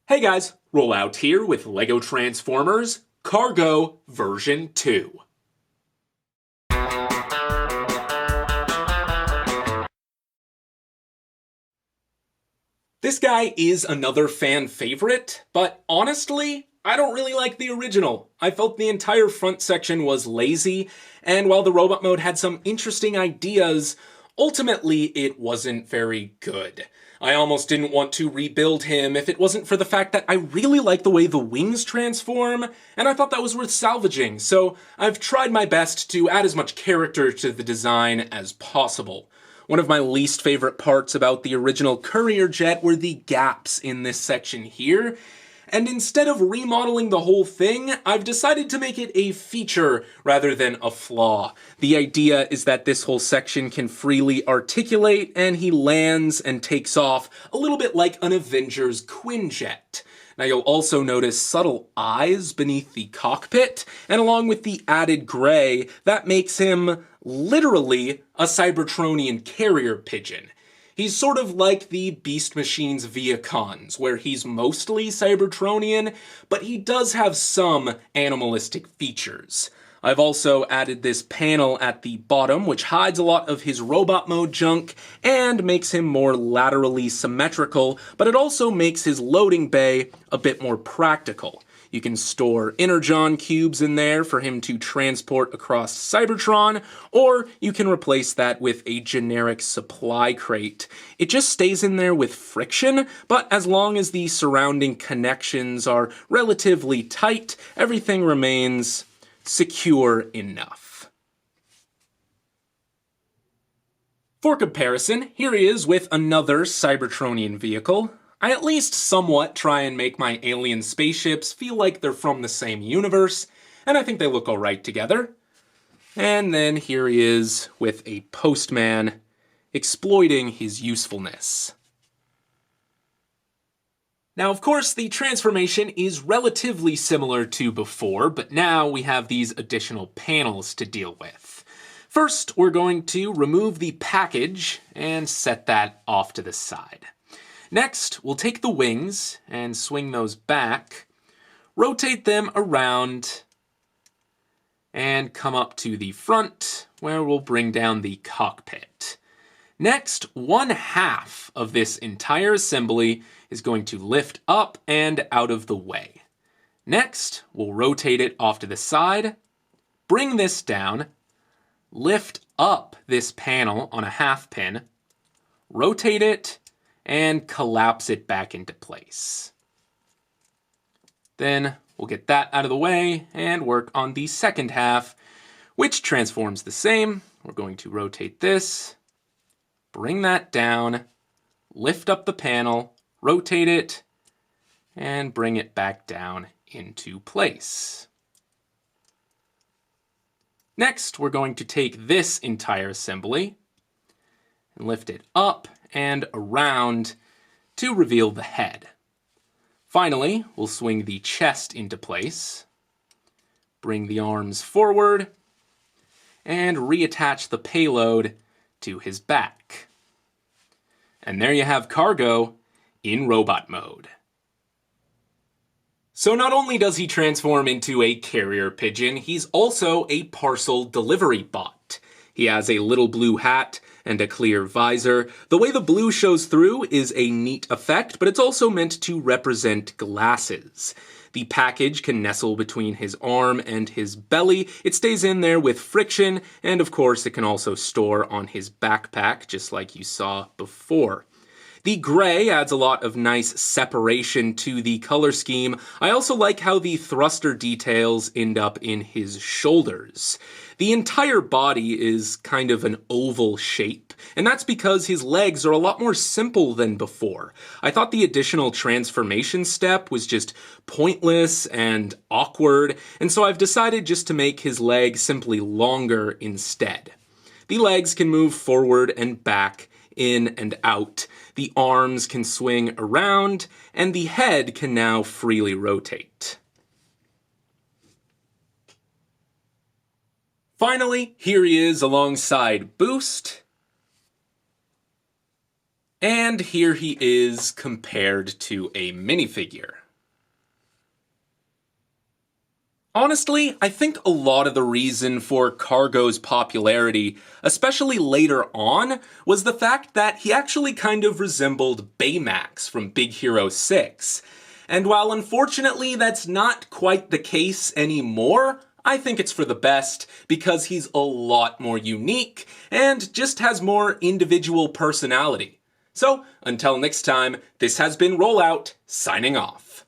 Hey guys, Rollout here with LEGO Transformers Cargo version 2. This guy is another fan favorite, but honestly, I don't really like the original. I felt the entire front section was lazy, and while the robot mode had some interesting ideas, ultimately it wasn't very good. I almost didn't want to rebuild him if it wasn't for the fact that I really like the way the wings transform, and I thought that was worth salvaging, so I've tried my best to add as much character to the design as possible. One of my least favorite parts about the original Courier Jet were the gaps in this section here, and instead of remodeling the whole thing, I've decided to make it a feature rather than a flaw. The idea is that this whole section can freely articulate, and he lands and takes off a little bit like an Avengers Quinjet. Now you'll also notice subtle eyes beneath the cockpit, and along with the added gray, that makes him literally a Cybertronian carrier pigeon. He's sort of like the Beast Machine's Viacons, where he's mostly Cybertronian, but he does have some animalistic features. I've also added this panel at the bottom, which hides a lot of his robot mode junk and makes him more laterally symmetrical, but it also makes his loading bay a bit more practical. You can store Energon cubes in there for him to transport across Cybertron, or you can replace that with a generic supply crate. It just stays in there with friction, but as long as the surrounding connections are relatively tight, everything remains secure enough. For comparison, here he is with another Cybertronian vehicle. I at least somewhat try and make my alien spaceships feel like they're from the same universe, and I think they look alright together. And then here he is with a postman, exploiting his usefulness. Now, of course, the transformation is relatively similar to before, but now we have these additional panels to deal with. First, we're going to remove the package and set that off to the side. Next, we'll take the wings and swing those back, rotate them around, and come up to the front, where we'll bring down the cockpit. Next, one half of this entire assembly is going to lift up and out of the way. Next, we'll rotate it off to the side, bring this down, lift up this panel on a half pin, rotate it, and collapse it back into place. Then we'll get that out of the way and work on the second half, which transforms the same. We're going to rotate this, bring that down, lift up the panel, rotate it, and bring it back down into place. Next, we're going to take this entire assembly and lift it up and around to reveal the head. Finally, we'll swing the chest into place, bring the arms forward, and reattach the payload to his back. And there you have Cargo in robot mode. So not only does he transform into a carrier pigeon, he's also a parcel delivery bot. He has a little blue hat and a clear visor. The way the blue shows through is a neat effect, but it's also meant to represent glasses. The package can nestle between his arm and his belly. It stays in there with friction, and of course it can also store on his backpack, just like you saw before. The gray adds a lot of nice separation to the color scheme. I also like how the thruster details end up in his shoulders. The entire body is kind of an oval shape, and that's because his legs are a lot more simple than before. I thought the additional transformation step was just pointless and awkward, and so I've decided just to make his legs simply longer instead. The legs can move forward and back, in and out. The arms can swing around, and the head can now freely rotate. Finally, here he is alongside Boost And here he is compared to a minifigure. Honestly, I think a lot of the reason for Cargo's popularity, especially later on, was the fact that he actually kind of resembled Baymax from Big Hero 6. And while unfortunately that's not quite the case anymore, I think it's for the best because he's a lot more unique and just has more individual personality. So, until next time, this has been Rollout, signing off.